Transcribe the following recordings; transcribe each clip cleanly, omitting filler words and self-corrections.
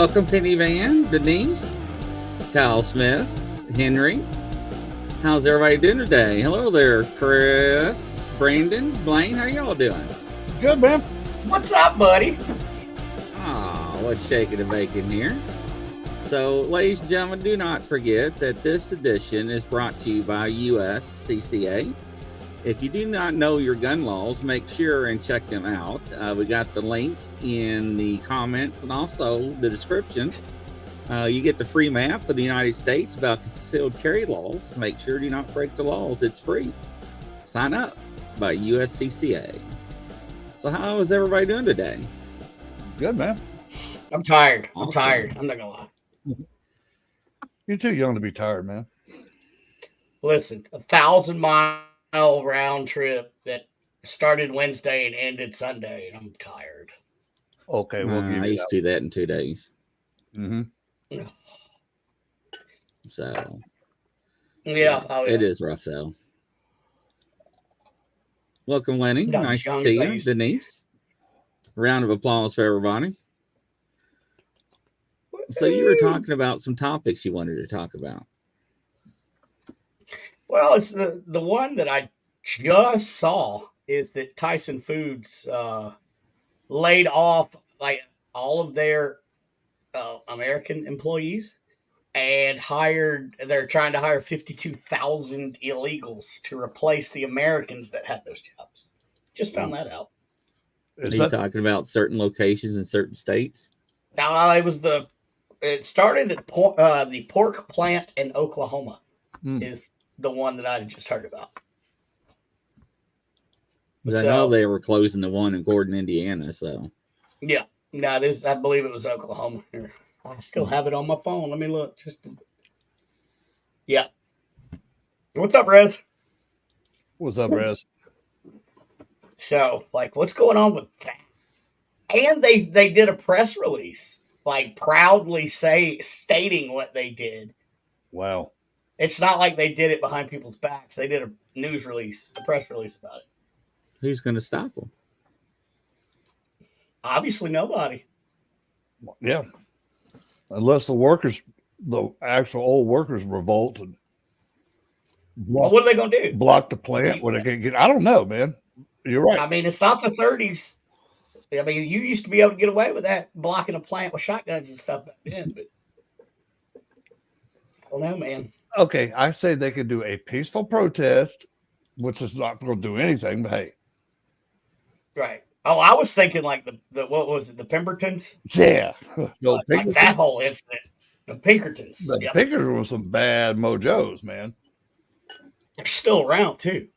Welcome, Penny Van, Denise, Kyle Smith, Henry. How's everybody doing today? Hello there, Chris, Brandon, Blaine. How y'all doing? Good, man. What's up, buddy? What's shaking and baking here? So, ladies and gentlemen, do not forget that this edition is brought to you by USCCA. If you do not know your gun laws, make sure and check them out. We got the link in the comments and also the description. You get the free map for the United States about concealed carry laws. Make sure do not break the laws. It's free. Sign up by USCCA. So how is everybody doing today? Good, man. I'm tired. Awesome. I'm tired. I'm not going to lie. You're too young to be tired, man. Listen, 1,000-mile round trip that started Wednesday and ended Sunday, and I'm tired. Okay, we'll give I you used to do that in 2 days. Mm-hmm. So Yeah. It is rough though. Welcome, Lenny. Not Nice as to young see as I you. used to. Denise. Round of applause for everybody. So you were talking about some topics you wanted to talk about. Well, it's the one that I just saw is that Tyson Foods laid off like all of their American employees and they're trying to hire 52,000 illegals to replace the Americans that had those jobs. Just found that out. Are you talking about certain locations in certain states? Now, it started at the pork plant in Oklahoma is the one that I just heard about. I know they were closing the one in Gordon, Indiana. So yeah, no, I believe it was Oklahoma. Here, I still have it on my phone. Let me look. Yeah. What's up, Rez? What's up, Rez? So, what's going on with that? And they did a press release, proudly stating what they did. Wow. It's not like they did it behind people's backs. They did a news release, a press release about it. Who's going to stop them? Obviously, nobody. Yeah. Unless the actual old workers revolt and Well, what are they going to do? Block the plant where they can't get. I don't know, man. You're right. I mean, it's not the 30s. I mean, you used to be able to get away with that, blocking a plant with shotguns and stuff back then. But I don't know, man. Okay, I say they could do a peaceful protest, which is not going to do anything, but hey. Right. Oh, I was thinking the what was it, the Pembertons? Yeah. Like that whole incident. The Pinkertons. The Pinkertons were some bad mojos, man. They're still around, too.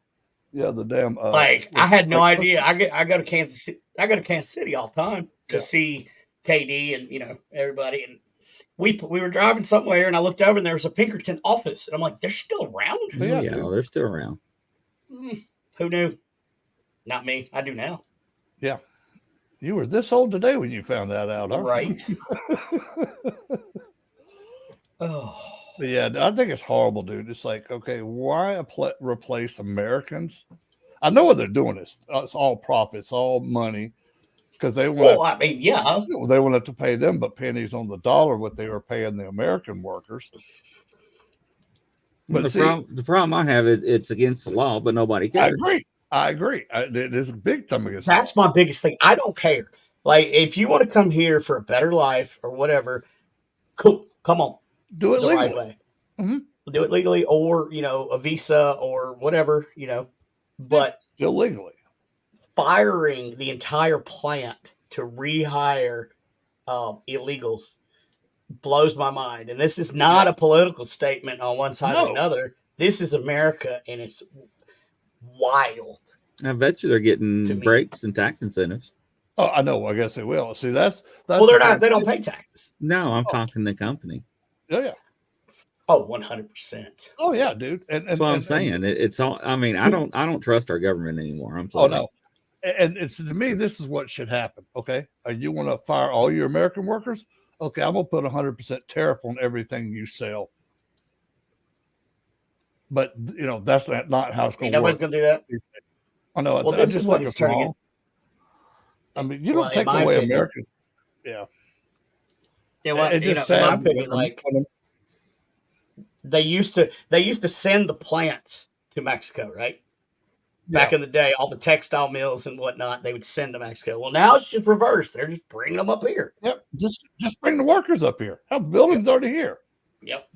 Yeah, the damn. I had no idea. I go to Kansas City. I go to Kansas City all the time to see KD and everybody. And we were driving somewhere, and I looked over, and there was a Pinkerton office, and I'm like, they're still around? Yeah, they're still around. Who knew? Not me. I do now. Yeah, you were this old today when you found that out, huh? Right. Oh. Yeah, I think it's horrible, dude. It's like, okay, why replace Americans? I know what they're doing. It's all profits, all money, because they want. Well, I mean, yeah, they wanted to pay them, but pennies on the dollar what they were paying the American workers. But the problem I have is it's against the law, but nobody cares. I agree. It is a big time against. That's my biggest thing. I don't care. If you want to come here for a better life or whatever, cool. Come on. Do it legally. Right way. Mm-hmm. Do it legally, or a visa or whatever, but still legally. Firing the entire plant to rehire illegals blows my mind. And this is not a political statement on one side or another. This is America, and it's wild. I bet you they're getting breaks and tax incentives. Oh, I know. I guess they will. See, that's well, they're not. They don't pay taxes. No, I'm talking the company. Oh yeah. Oh, 100%. Oh yeah, dude. And that's what I'm saying. It's all. I mean, I don't trust our government anymore. I'm sorry. Oh no. And it's, to me, this is what should happen. Okay, you want to fire all your American workers? Okay, I'm gonna put 100% tariff on everything you sell. But that's not how it's going to work. Nobody's gonna do that. I know. Well, this is what it's turning in. I mean, you don't take away Americans. Yeah. Yeah, well, It's just in my sad. opinion, like they used to send the plants to Mexico, right? Back in the day, all the textile mills and whatnot, they would send to Mexico. Well, now it's just reversed. They're just bringing them up here. Yep. Just bring the workers up here. Hell, the building's already here. Yep.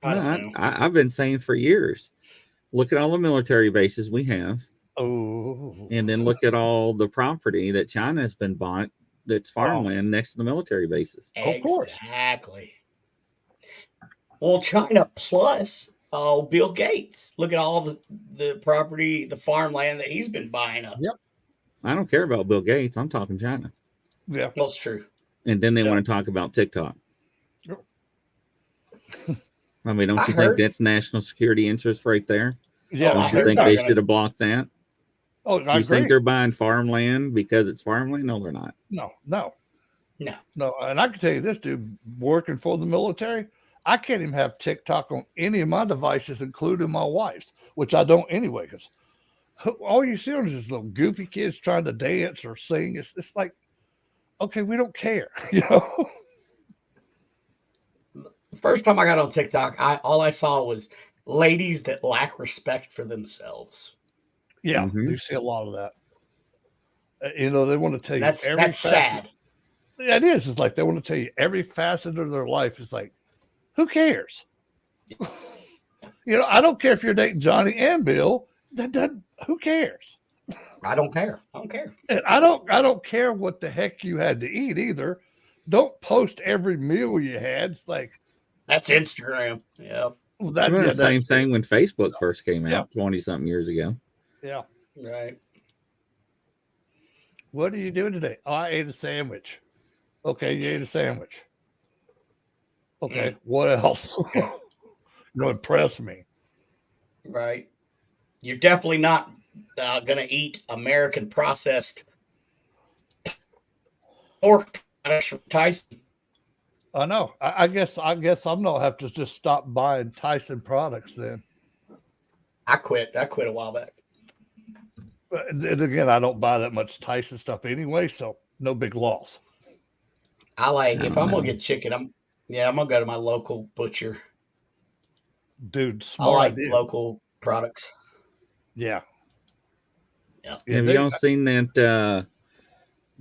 I've been saying for years, look at all the military bases we have. Oh. And then look at all the property that China has been bought that's farmland next to the military bases. Of course. Exactly. Well, China plus Bill Gates. Look at all the property, the farmland that he's been buying up. Yep. I don't care about Bill Gates. I'm talking China. Yeah. That's true. And then they want to talk about TikTok. Yep. I mean, don't you think that's national security interest right there? Yeah. Don't you think they should have blocked that? Oh, I you agree. think they're buying farmland because it's farmland? No, they're not. No. And I can tell you this, dude, working for the military, I can't even have TikTok on any of my devices, including my wife's, which I don't anyway, because all you see on is little goofy kids trying to dance or sing. It's like, okay, we don't care, The first time I got on TikTok, all I saw was ladies that lack respect for themselves. Yeah, you see a lot of that. They want to tell you that's sad. Yeah, it is. It's like they want to tell you every facet of their life. Is like, who cares? I don't care if you're dating Johnny and Bill. Who cares? I don't care. And I don't care what the heck you had to eat either. Don't post every meal you had. It's like that's Instagram. Yeah. Well, the same thing when Facebook first came out 20-something years ago. Yeah. Right. What are you doing today? Oh, I ate a sandwich. Okay, you ate a sandwich. Okay, what else? You impress me. Right. You're definitely not going to eat American processed pork products from Tyson. I know. I guess I'm gonna have to just stop buying Tyson products then. I quit a while back. And again, I don't buy that much Tyson stuff anyway, so no big loss. If I'm gonna get chicken, I'm gonna go to my local butcher. Dude, smart I like idea. local products. Yeah. Have y'all seen that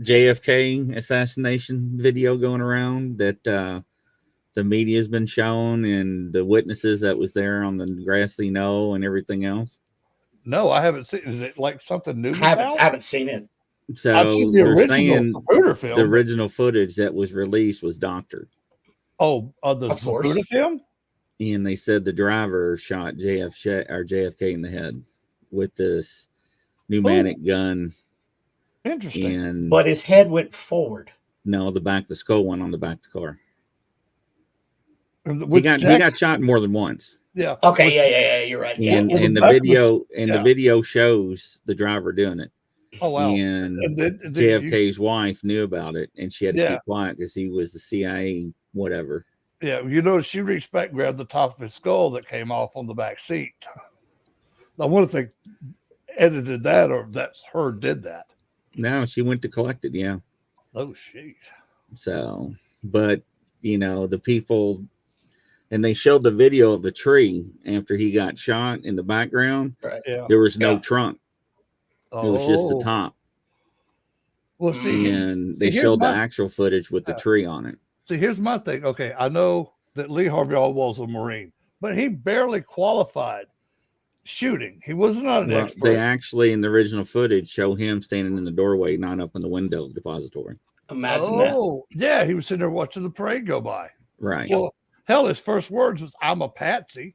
JFK assassination video going around that the media's been showing and the witnesses that was there on the grassy knoll and everything else? No, I haven't seen. Is it like something new? Haven't seen it. So they're saying the original footage that was released was doctored. Oh, the Zapruder film? And they said the driver shot JFK in the head with this pneumatic gun. Interesting. But his head went forward. No, the skull went on the back of the car. He got shot more than once. Yeah. Okay. Yeah. You're right. And the video shows the driver doing it. Oh wow. And JFK's wife knew about it, and she had to keep quiet because he was the CIA, whatever. Yeah, she reached back and grabbed the top of his skull that came off on the back seat. I wonder if they edited that or if that's her did that. No, she went to collect it. Yeah. Oh shit. So, but the people. And they showed the video of the tree after he got shot in the background. Right. Yeah. There was no trunk. It was just the top. Well, see, and they showed the actual footage with the tree on it. See, here's my thing. Okay, I know that Lee Harvey Oswald was a Marine, but he barely qualified shooting. He was not an expert. They actually, in the original footage, show him standing in the doorway, not up in the window depository. Imagine that. Oh, yeah, he was sitting there watching the parade go by. Right. Well, hell, his first words was, "I'm a patsy."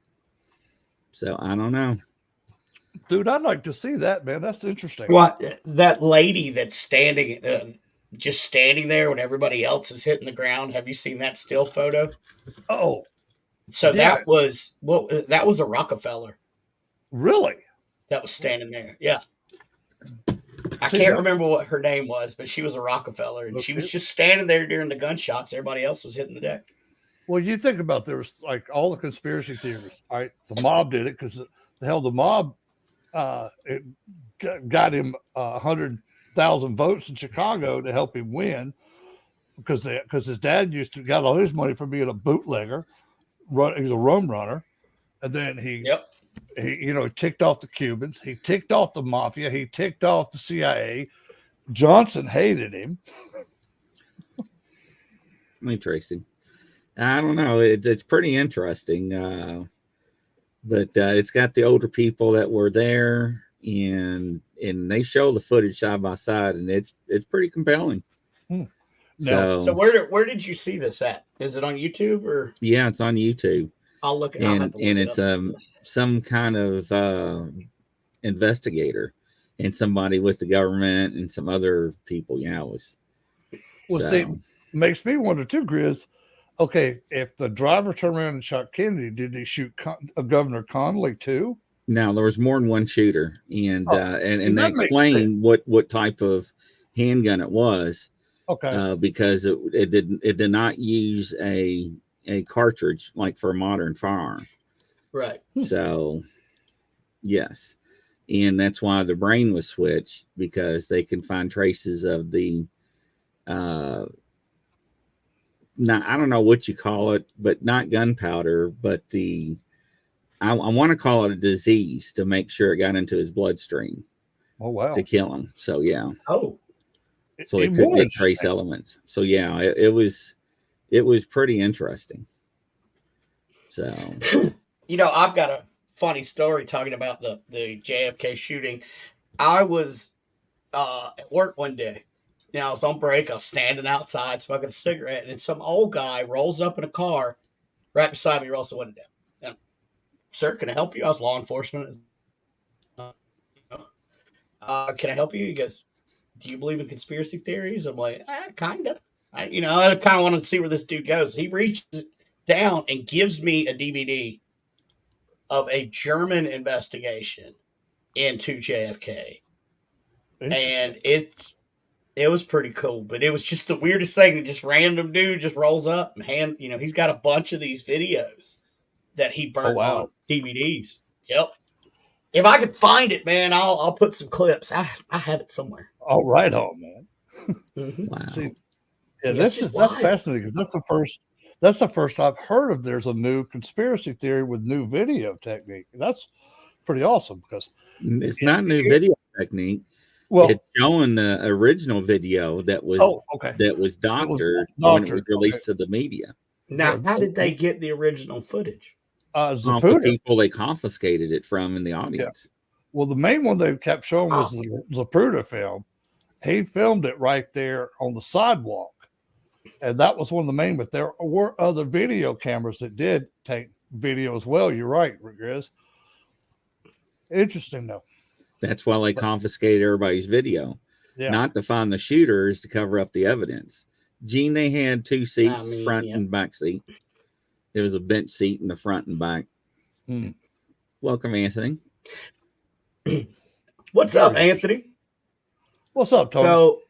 So I don't know. Dude, I'd like to see that, man. That's interesting. What, that lady that's just standing there when everybody else is hitting the ground? Have you seen that still photo? Oh, so that was a Rockefeller. Really? That was standing there. Yeah. I can't remember what her name was, but she was a Rockefeller, and she was just standing there during the gunshots. Everybody else was hitting the deck. Well, you think about there was like all the conspiracy theories. Right? The mob did it because the mob it got him 100,000 votes in Chicago to help him win. because his dad got all his money from being a bootlegger. He was a rum runner, and then he ticked off the Cubans, he ticked off the mafia, he ticked off the CIA. Johnson hated him. Tracy. I don't know. It's pretty interesting. But it's got the older people that were there, and they show the footage side by side, and it's pretty compelling. So where did you see this at? Is it on YouTube or? Yeah, it's on YouTube. I'll look. And it's some kind of investigator and somebody with the government and some other people. Yeah, it was. See, makes me wonder too, Grizz. Okay, if the driver turned around and shot Kennedy, did he shoot Governor Connolly too? No, there was more than one shooter, and they explained what type of handgun it was. Okay, because it did not use a cartridge like for a modern firearm. Right. So, yes, and that's why the brain was switched, because they can find traces of the. Now, I don't know what you call it, but not gunpowder, but I want to call it a disease to make sure it got into his bloodstream. Oh, wow. To kill him. So, yeah. Oh. So they couldn't get trace elements. So, yeah, it was pretty interesting. So. I've got a funny story talking about the JFK shooting. I was at work one day. I was on break. I was standing outside smoking a cigarette, and some old guy rolls up in a car right beside me, rolls the window down. Sir, can I help you? I was law enforcement. Can I help you? He goes, do you believe in conspiracy theories? I'm like, kind of. I kind of wanted to see where this dude goes. He reaches down and gives me a DVD of a German investigation into JFK. And it was pretty cool, but it was just the weirdest thing. Just random dude just rolls up and he's got a bunch of these videos that he burnt on DVDs. Yep. If I could find it, man, I'll put some clips. I have it somewhere. All right, man. Mm-hmm. Wow. See, that's fascinating, because that's the first I've heard of. There's a new conspiracy theory with new video technique. That's pretty awesome, because it's not new video technique. Well, it's showing the original video that was doctored when it was released to the media. Now, how did they get the original footage? The people they confiscated it from in the audience. Yeah. Well, the main one they kept showing was the Zapruder film. He filmed it right there on the sidewalk, and that was one of the main. But there were other video cameras that did take video as well. You're right, Grizz. Interesting, though. That's why they confiscated everybody's video, not to find the shooters, to cover up the evidence. Gene, they had two seats, front and back seat. There was a bench seat in the front and back. Welcome, Anthony. What's up, Anthony? What's up, Tony? So,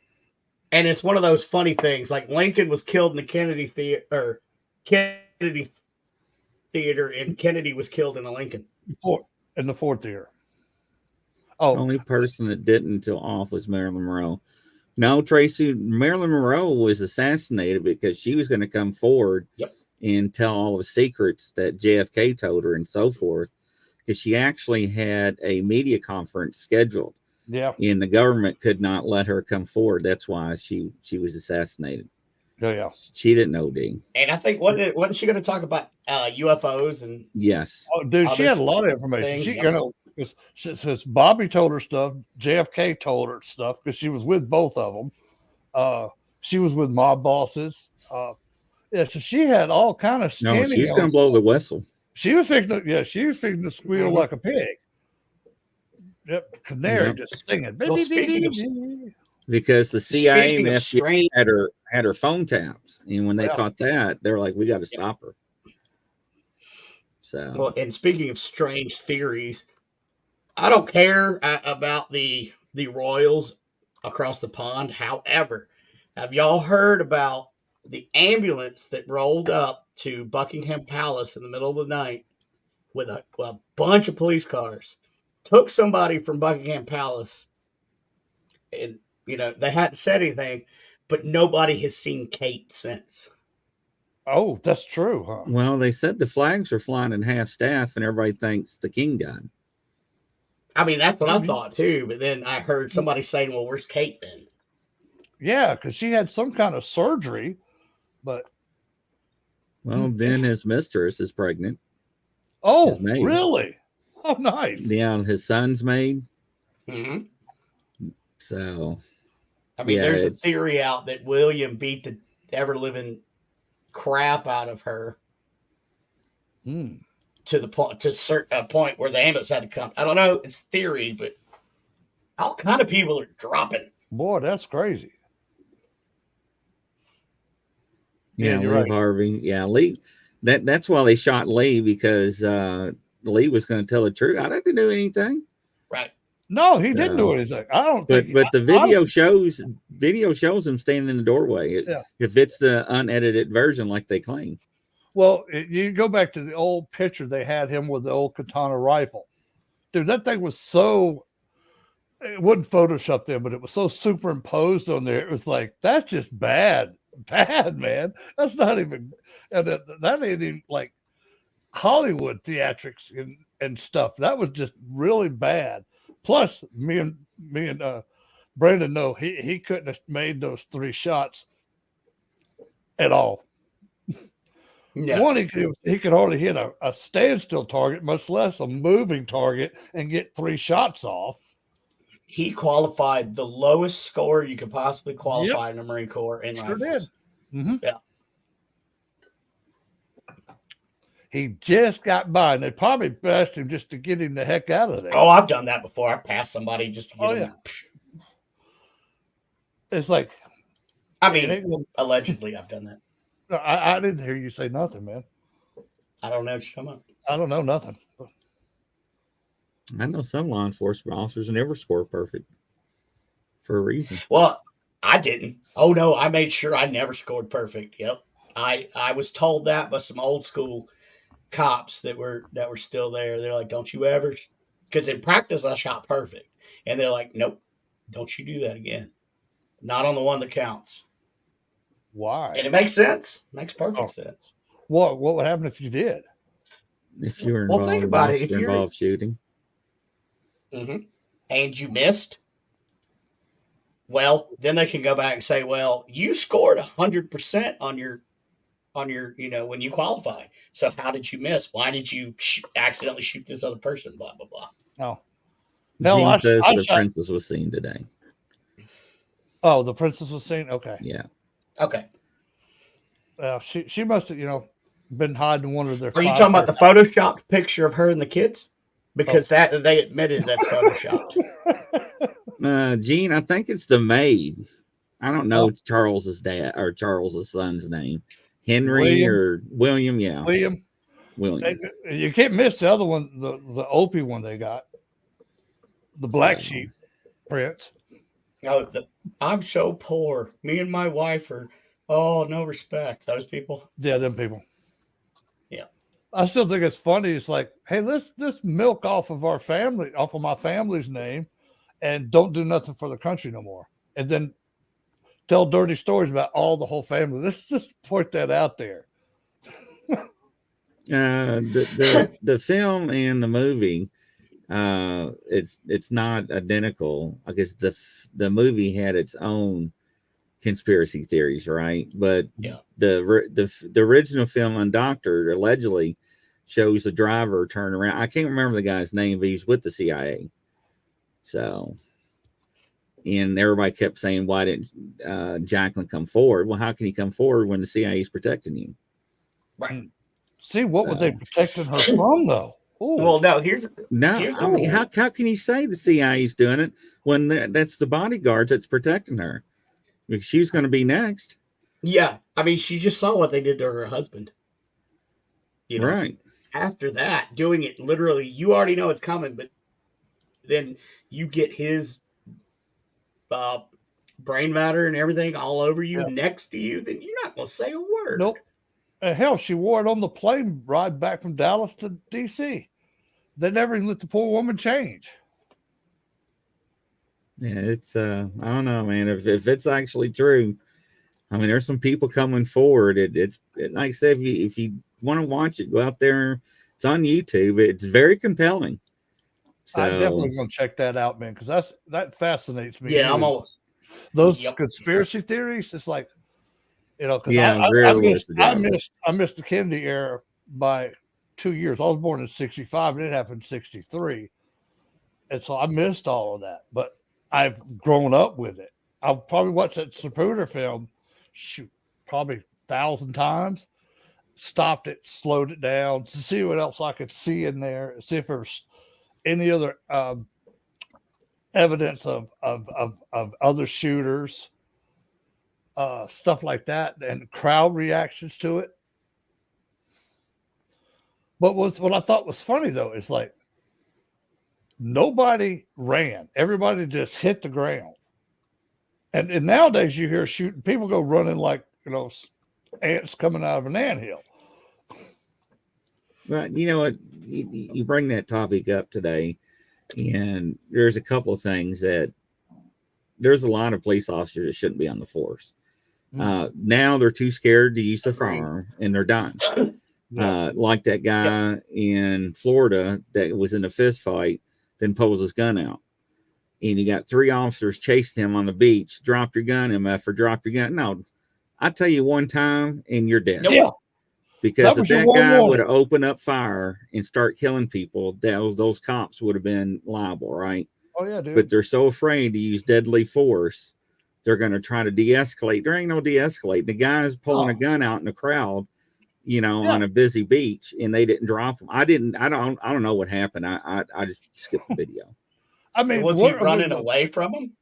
and it's one of those funny things. Like, Lincoln was killed in the Kennedy Theater, and Kennedy was killed in the Lincoln. In the Ford Theater. Oh, the only person that didn't until off was Marilyn Monroe. No, Tracy, Marilyn Monroe was assassinated because she was going to come forward and tell all the secrets that JFK told her and so forth, because she actually had a media conference scheduled. Yeah. And the government could not let her come forward. That's why she was assassinated. Yeah. She didn't know, Dean. And I think, wasn't she going to talk about UFOs? And yes. Oh, dude, she had a lot of information. Since Bobby told her stuff, JFK told her stuff, because she was with both of them. She was with mob bosses. So she had all kind of skinny. No, she's going to blow the whistle. She was fixing to squeal like a pig. Yep, canary just singing. Well, because the CIA and FBI had her phone taps, and when they caught that, they're like, "We got to stop her." So, well, and speaking of strange theories, I don't care about the royals across the pond. However, have y'all heard about the ambulance that rolled up to Buckingham Palace in the middle of the night with a bunch of police cars, took somebody from Buckingham Palace, and they hadn't said anything, but nobody has seen Kate since. Oh, that's true, huh? Well, they said the flags are flying at half staff, and everybody thinks the king died. I mean, that's what I thought too. But then I heard somebody saying, "Well, where's Kate then?" Yeah, because she had some kind of surgery, but Well, then his mistress is pregnant. oh, really? Oh, nice. Yeah, his son's maid. Mm-hmm. So, I mean, there's a theory out that William beat the ever living crap out of her to the point a point where the ambulance had to come. I don't know. It's theory, but all kind of people are dropping. Boy, that's crazy. Yeah, Lee right. Harvey. Yeah, Lee. That's why they shot Lee, because Lee was going to tell the truth. I didn't do anything. Right. No, he didn't do anything. I don't think. But the video shows him standing in the doorway. If it's the unedited version, like they claim. Well, you go back to the old picture they had him with the old katana rifle. Dude, that thing was so. It wasn't photoshopped there, but it was so superimposed on there. It was like, that's just bad, man. That's not even, and that ain't even like Hollywood theatrics and stuff. That was just really bad. Plus, me and Brandon know he couldn't have made those 3 shots at all. Yeah. One, he could hardly hit a standstill target, much less a moving target, and get 3 shots off. He qualified the lowest score you could possibly qualify in the Marine Corps in rifles. Did. Mm-hmm. Yeah. He just got by, and they probably best him just to get him the heck out of there. Oh, I've done that before. I passed somebody just to get him. Yeah. It's like, I mean, allegedly, I've done that. No, I didn't hear you say nothing, man. I don't know what you're talking about. I don't know nothing. I know some law enforcement officers never score perfect for a reason. Well, I didn't. Oh no, I made sure I never scored perfect. Yep. I was told that by some old school cops that were still there. They're like, "Don't you ever," because in practice I shot perfect, and they're like, "Nope, don't you do that again. Not on the one that counts." Why? And it makes sense. Makes perfect sense. What would happen if you did? If you were involved, well, think about it. If you're involved shooting, and you missed, well, then they can go back and say, "Well, you scored 100% on your, when you qualify. So how did you miss? Why did you accidentally shoot this other person? Blah blah blah." Oh, Gene says the princess was seen today. Oh, the princess was seen. Okay. Yeah. Okay. She must have, been hiding one of their. Are you talking about the photoshopped picture of her and the kids? Because that they admitted that's photoshopped. Gene, I think it's the maid. I don't know Charles's dad or Charles's son's name. Henry or William, yeah. William. You can't miss the other one, the Opie one they got. The Black Sheep Prince. Oh, I'm so poor. Me and my wife are, no respect. Those people. Yeah, them people. Yeah. I still think it's funny. It's like, hey, let's milk off of my family's name, and don't do nothing for the country no more. And then tell dirty stories about the whole family. Let's just point that out there. The film and the movie, it's not identical. I guess the movie had its own conspiracy theories, right? But yeah, the original film Undoctored allegedly shows the driver turn around. I can't remember the guy's name, but he's with the CIA. So, and everybody kept saying, why didn't Jacqueline come forward? Well, how can he come forward when the CIA is protecting you? Right. See, what were they protecting her from, though? Ooh. Well, no, I mean, how can you say the CIA is doing it when that's the bodyguards that's protecting her? Because she's going to be next. Yeah. I mean, she just saw what they did to her husband. Right. After that, doing it literally, you already know it's coming, but then you get his brain matter and everything all over you, next to you, then you're not going to say a word. Nope. Hell, she wore it on the plane ride back from Dallas to D.C. They never even let the poor woman change. Yeah, it's I don't know, man. If it's actually true, I mean, there's some people coming forward. It's like I said, if you want to watch it, go out there. It's on YouTube. It's very compelling. So I'm definitely going to check that out, man, because that fascinates me. Yeah, I'm always those conspiracy theories. It's like, because yeah, I missed the Kennedy era by 2 years. I was born in '65, and it happened in '63, and so I missed all of that. But I've grown up with it. I've probably watched that Zapruder film, probably 1,000 times. Stopped it, slowed it down to see what else I could see in there. See if there's any other evidence of other shooters, stuff like that, and crowd reactions to it. But what I thought was funny though is like nobody ran; everybody just hit the ground. And nowadays you hear shooting, people go running like ants coming out of an anthill. But you know what? You bring that topic up today, and there's a couple of things that there's a lot of police officers that shouldn't be on the force. Now they're too scared to use the firearm, and they're done. Like that guy in Florida that was in a fist fight, then pulls his gun out. And you got 3 officers chasing him on the beach. Drop your gun, MF, or drop your gun. No, I tell you one time, and you're dead. Yeah. Because if that guy would have opened up fire and start killing people, those cops would have been liable, right? Oh, yeah, dude. But they're so afraid to use deadly force, they're going to try to de-escalate. There ain't no de-escalate. The guy's pulling a gun out in the crowd, on a busy beach, and they didn't drop him. I don't know what happened. I just skipped the video. I mean, was he running away from him?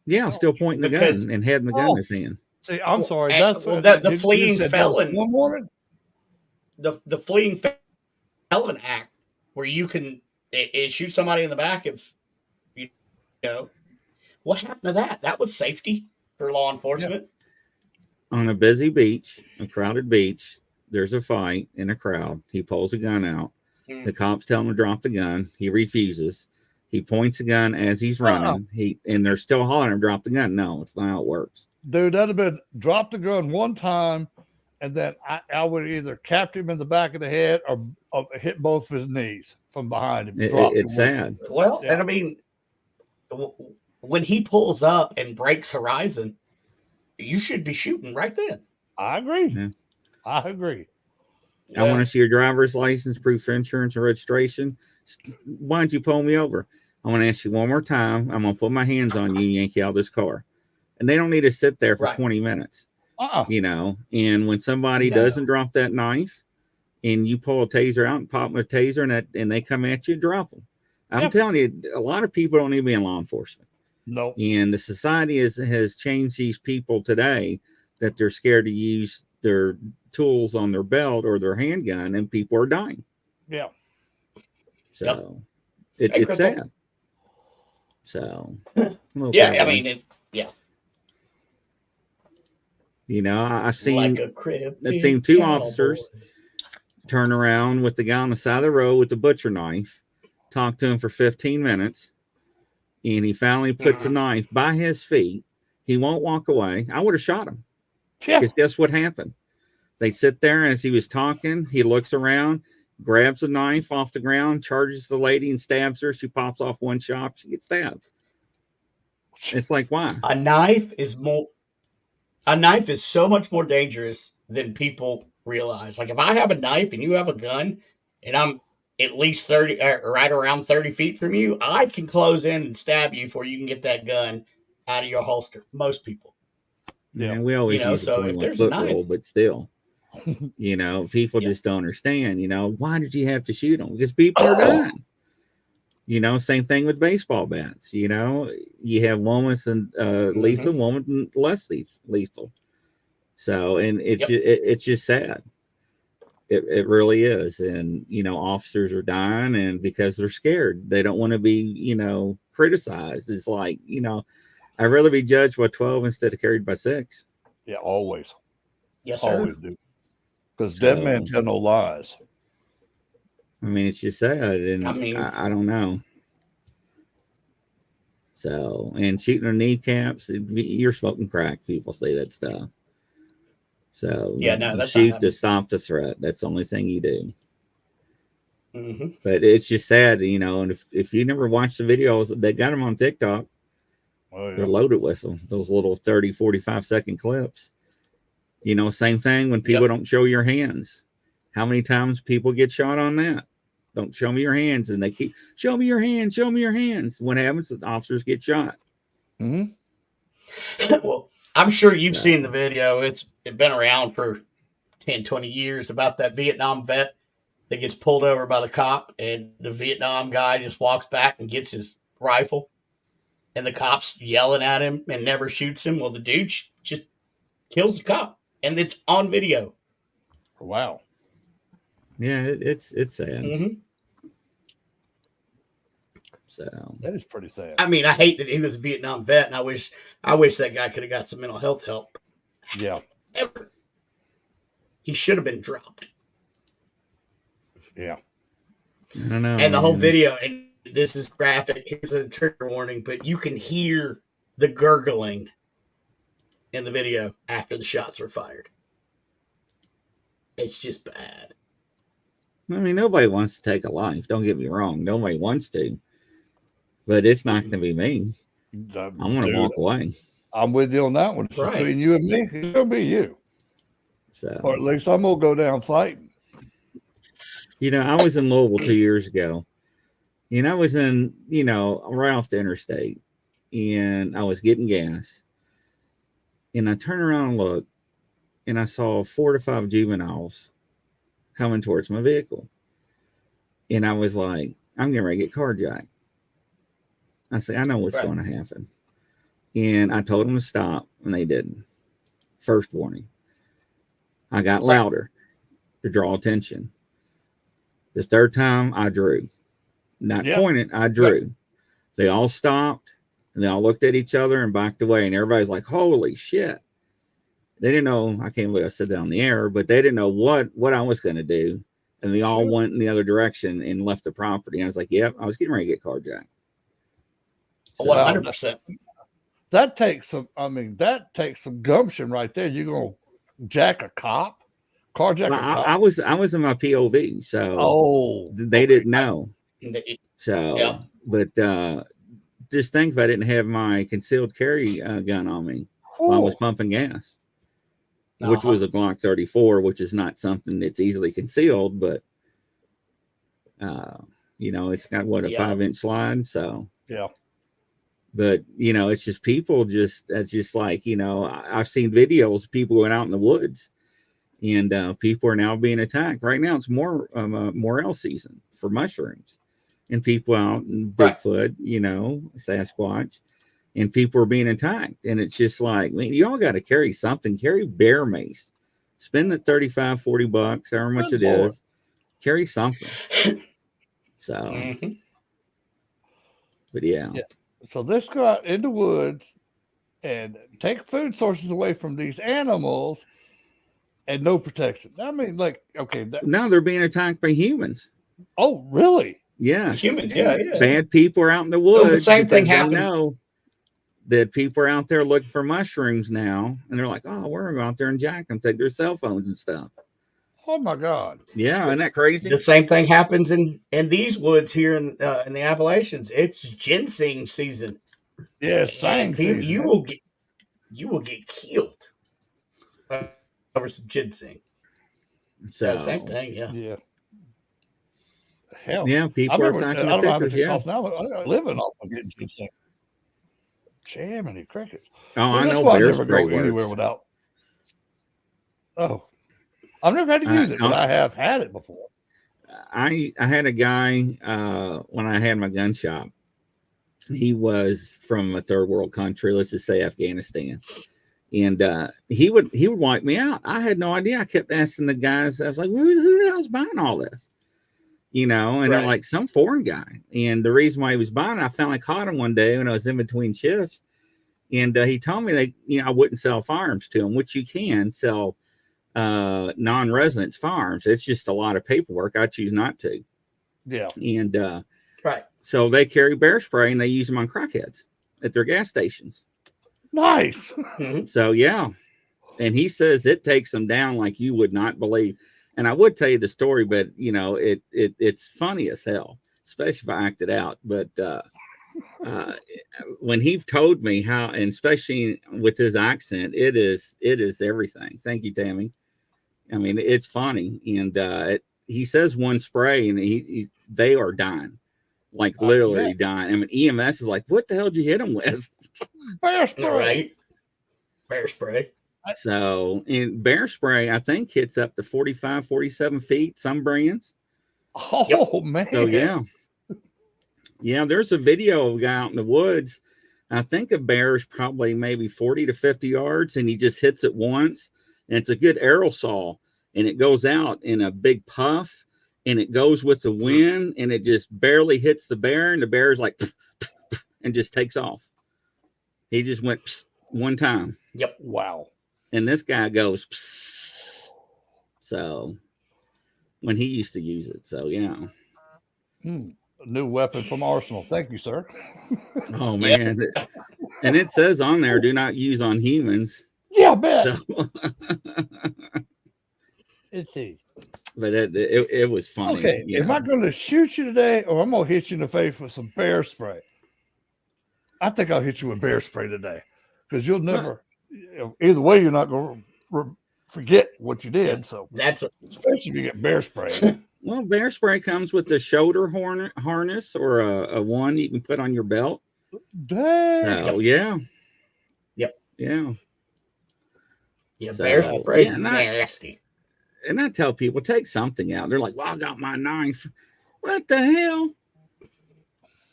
Yeah, still pointing the gun and had the gun in his hand. See, I'm sorry. That's the fleeing felon. The fleeing felon act, where you can shoot somebody in the back if what happened to that? That was safety for law enforcement. Yeah. On a busy beach, a crowded beach, there's a fight in a crowd. He pulls a gun out. The cops tell him to drop the gun. He refuses. He points a gun as he's running. And they're still hollering him, drop the gun. No, it's not how it works. Dude, that'd have been drop the gun one time, and then I would either capped him in the back of the head or hit both of his knees from behind him. It's sad. Well, and I mean, when he pulls up and breaks horizon, you should be shooting right then. I agree. Yeah. I agree. I want to see your driver's license, proof of insurance, and registration. Why don't you pull me over? I want to ask you one more time. I'm going to put my hands on you and yank you out of this car. And they don't need to sit there for 20 minutes. And when somebody doesn't drop that knife and you pull a taser out and pop them a taser and they come at you, drop them. I'm telling you, a lot of people don't need to be in law enforcement. No. And the society has changed these people today that they're scared to use their tools on their belt or their handgun, and people are dying. Yeah. So it's sad. So yeah, I mean, I've seen 2 officers turn around with the guy on the side of the road with the butcher knife, talk to him for 15 minutes, and he finally puts the knife by his feet. He won't walk away. I would have shot him. Yeah. Because guess what happened? They sit there as he was talking. He looks around, grabs a knife off the ground, charges the lady and stabs her. She pops off one shot. She gets stabbed. It's like, why? A knife is so much more dangerous than people realize. Like if I have a knife and you have a gun and I'm at least 30, right around 30 feet from you, I can close in and stab you before you can get that gun out of your holster. Most people. Yeah, and we always use a 21 foot rule, but still, people just don't understand. Why did you have to shoot them? Because people are dying. Same thing with baseball bats. You have one with lethal, one with less lethal. So, and it's just sad. It really is. And, officers are dying, and because they're scared, they don't want to be, criticized. It's like, I'd rather be judged by 12 instead of carried by 6. Yeah, always. Yes, sir. Always do. Because dead men tell no lies. I mean, it's just sad. And I don't know. So, and shooting their kneecaps, you're smoking crack. People say that stuff. So Yeah, no, you that's shoot not to stop the threat. That's the only thing you do. Mm-hmm. But it's just sad, you know. And if you never watched the videos, they got them on TikTok. Oh, yeah. They're loaded with them. Those little 30, 45-second clips. You know, same thing when people don't show your hands. How many times people get shot on that? Don't show me your hands, and they keep show me your hands, show me your hands. What happens? The officers get shot. Mm-hmm. Well, I'm sure you've seen the video. It's been around for 10, 20 years about that Vietnam vet that gets pulled over by the cop, and the Vietnam guy just walks back and gets his rifle, and the cop's yelling at him and never shoots him. Well, the dude just kills the cop, and it's on video. Wow. Yeah, it's sad. Mm-hmm. So that is pretty sad. I mean, I hate that he was a Vietnam vet, and I wish that guy could have got some mental health help. Yeah. Ever. He should have been dropped. Yeah. I don't know. And the whole video, and this is graphic. Here's a trigger warning, but you can hear the gurgling in the video after the shots were fired. It's just bad. I mean, nobody wants to take a life. Don't get me wrong. Nobody wants to. But it's not going to be me. I'm going to walk away. I'm with you on that one. Right. Between you and me, it's going to be you. So, or at least I'm going to go down fighting. You know, I was in Louisville 2 years ago. And I was in, you know, right off the interstate. And I was getting gas. And I turned around and looked. And I saw 4 to 5 juveniles coming towards my vehicle. And I was like, I'm getting ready to get carjacked. I said, I know what's going to happen. And I told them to stop, and they didn't. First warning. I got louder to draw attention. The third time, I drew. Not pointed, I drew. They all stopped, and they all looked at each other and backed away. And everybody's like, holy shit. They didn't know, I can't believe I said that on the air, but they didn't know what I was going to do. And they all went in the other direction and left the property. And I was like, yep, I was getting ready to get carjacked. So, 100%. That takes some gumption right there. You're going to jack a cop? Carjack a cop? I was in my POV, so they didn't know. So, but just think if I didn't have my concealed carry gun on me while I was pumping gas. Which was a Glock 34, which is not something that's easily concealed, but you know, it's got a 5-inch slide. So but you know, it's just people that's just like, you know, I've seen videos of people going out in the woods, and people are now being attacked. Right now, it's morel season for mushrooms, and people out in Bigfoot, you know, Sasquatch. And people are being attacked. And it's just like, man, you all got to carry something. Carry bear mace. Spend the $35, $40, however much it is. Carry something. So, but yeah. So let's go out in the woods and take food sources away from these animals and no protection. I mean, like, okay. Now they're being attacked by humans. Oh, really? Yes. Humans, yeah. Bad people are out in the woods. Well, the same thing happened. They know that people are out there looking for mushrooms now, and they're like, oh, we're going to go out there and jack them, take their cell phones and stuff. Oh, my God. Yeah, isn't that crazy? The same thing happens in these woods here in the Appalachians. It's ginseng season. Yeah, season. You will get killed over some ginseng. So same thing, yeah. Hell, yeah, people are talking I don't know how much it costs now. I'm living off of getting ginseng. Jamming crickets. Oh, I know. I never go anywhere without. Oh, I've never had to use it, but I have had it before. I had a guy when I had my gun shop. He was from a third world country, let's just say Afghanistan, and he would wipe me out. I had no idea. I kept asking the guys. I was like, "Who the hell's buying all this?" You know, and they're like, some foreign guy. And the reason why he was buying it, I finally caught him one day when I was in between shifts. And he told me I wouldn't sell firearms to him, which you can sell non-residence firearms. It's just a lot of paperwork. I choose not to. Yeah. And so they carry bear spray and they use them on crackheads. at their gas stations. Nice. So yeah, and he says it takes them down like you would not believe. And I would tell you the story, but you know, it's funny as hell, especially if I act it out. But when he told me how, and especially with his accent, it is everything. Thank you, Tammy. I mean, it's funny, and he says one spray, and they are dying, like literally dying. I mean, EMS is like, "What the hell did you hit them with?" Bear spray. Right. Bear spray. So, in bear spray, I think hits up to 45, 47 feet. Some brands. Oh man. So yeah. There's a video of a guy out in the woods. I think a bear is probably maybe 40 to 50 yards, and he just hits it once. And it's a good aerosol, and it goes out in a big puff, and it goes with the wind, and it just barely hits the bear, and the bear is like, and just takes off. He just went one time. Yep. Wow. And this guy goes, psst. So when he used to use it. So yeah. A new weapon from Arsenal. Thank you, sir. Oh man. Yep. And it says on there, do not use on humans. Yeah, I bet. So, it's easy. But it was funny. Okay. Yeah. Am I going to shoot you today, or I'm going to hit you in the face with some bear spray? I think I'll hit you with bear spray today, because you'll never. Either way, you're not going to forget what you did. So especially if you get bear spray. Well, bear spray comes with a shoulder harness or a one you can put on your belt. Dang. So yeah. Yep. Yeah. Yeah. So, bear spray is nasty. And I tell people, take something out. They're like, "Well, I got my knife." What the hell?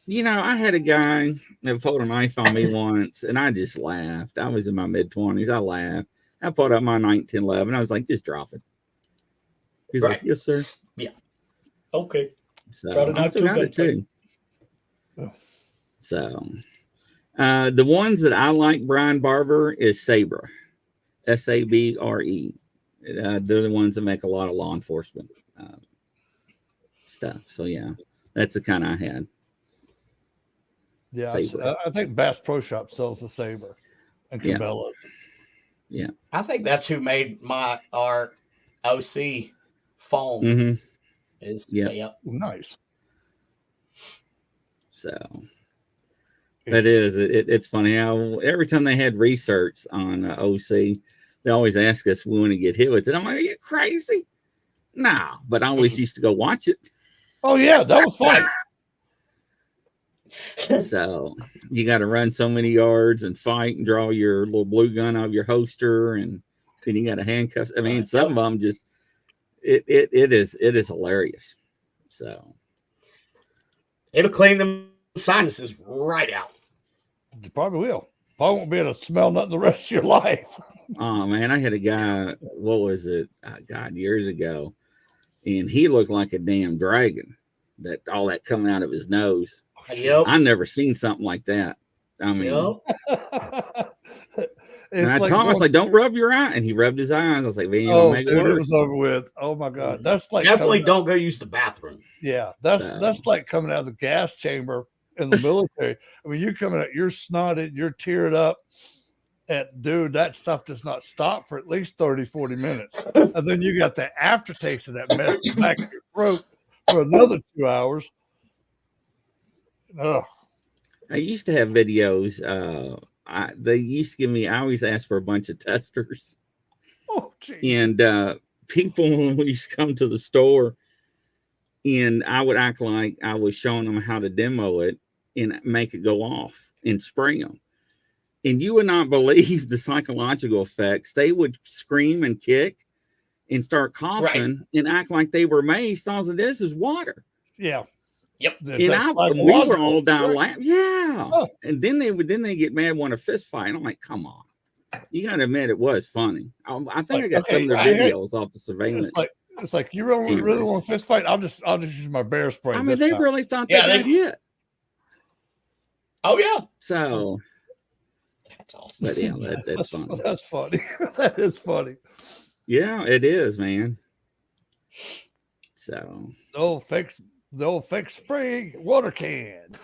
You know, I had a guy that pulled a knife on me once, and I just laughed. I was in my mid-20s. I laughed. I pulled up my 1911. I was like, just drop it. He's like, yes, sir. Yeah. Okay. So I still got it, too. So the ones that I like, Brian Barber, is Sabre. Sabre. They're the ones that make a lot of law enforcement stuff. So, yeah, that's the kind I had. Yeah, I think Bass Pro Shop sells the Sabre and Cabela's. Yeah. I think that's who made our OC foam. Mm-hmm. Nice. So it's funny how every time they had research on OC, they always ask us if we want to get hit with it. I'm like, are you crazy? No, but I always used to go watch it. Oh yeah, that was fun. So you got to run so many yards and fight and draw your little blue gun out of your holster, and then you got to handcuff. I mean, some of them just it is hilarious. So it'll clean them sinuses right out. You probably will. Probably won't be able to smell nothing the rest of your life. Oh man, I had a guy. What was it? God, years ago, and he looked like a damn dragon. That all that coming out of his nose. Yep. I never seen something like that. I mean, and I told him, I was like, don't rub your eye. And he rubbed his eyes. I was like, man, make it worse. It was over with. Oh my God. That's like definitely don't go use the bathroom. Yeah. That's like coming out of the gas chamber in the military. I mean, you're coming out, you're snotted, you're teared up. And dude, that stuff does not stop for at least 30, 40 minutes. And then you got the aftertaste of that mess back in your throat for another 2 hours. Ugh. I used to have videos. They used to give me. I always asked for a bunch of testers. Oh, geez. And people used to come to the store, and I would act like I was showing them how to demo it and make it go off and spray them. And you would not believe the psychological effects. They would scream and kick and start coughing and act like they were maced. All it is water. Yeah. Yep. And we were all down laughing. Yeah. Oh. And then they get mad, want a fist fight. And I'm like, come on. You gotta admit it was funny. I think I got some of the videos off the surveillance. It's like you really want a fist fight? I'll just use my bear spray. I mean, they really thought they got hit. Oh yeah. So that's awesome. But yeah, that's funny. That's funny. That is funny. Yeah, it is, man. So the old fake spray water can.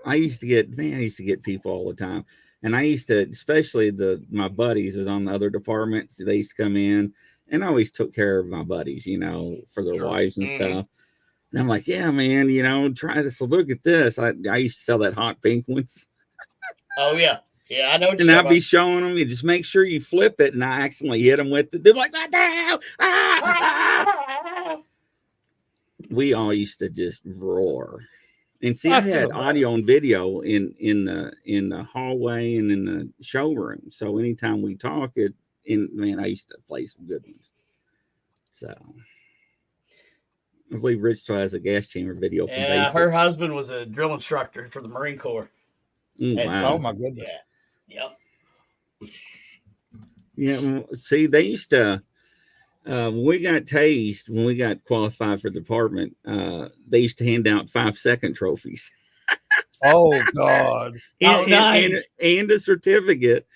I used to get people all the time. And I used to, especially my buddies was on the other departments. They used to come in and I always took care of my buddies, for their wives and stuff. And I'm like, yeah, man, try this. So look at this. I used to sell that hot pink ones. Oh, yeah. Yeah, I know what and I'd be showing them. You just make sure you flip it. And I accidentally hit them with it. They're like, what the hell? We all used to just roar. And see, I had audio and video in the hallway and in the showroom. So anytime we talk, I used to play some good ones. So I believe Rich still has a gas chamber video from Basic. Her husband was a drill instructor for the Marine Corps. Wow. Oh my goodness. Yeah. Yep. Yeah. See, they used to. When we got tased, when we got qualified for the department, they used to hand out 5-second trophies. Oh God! Nice. And a certificate,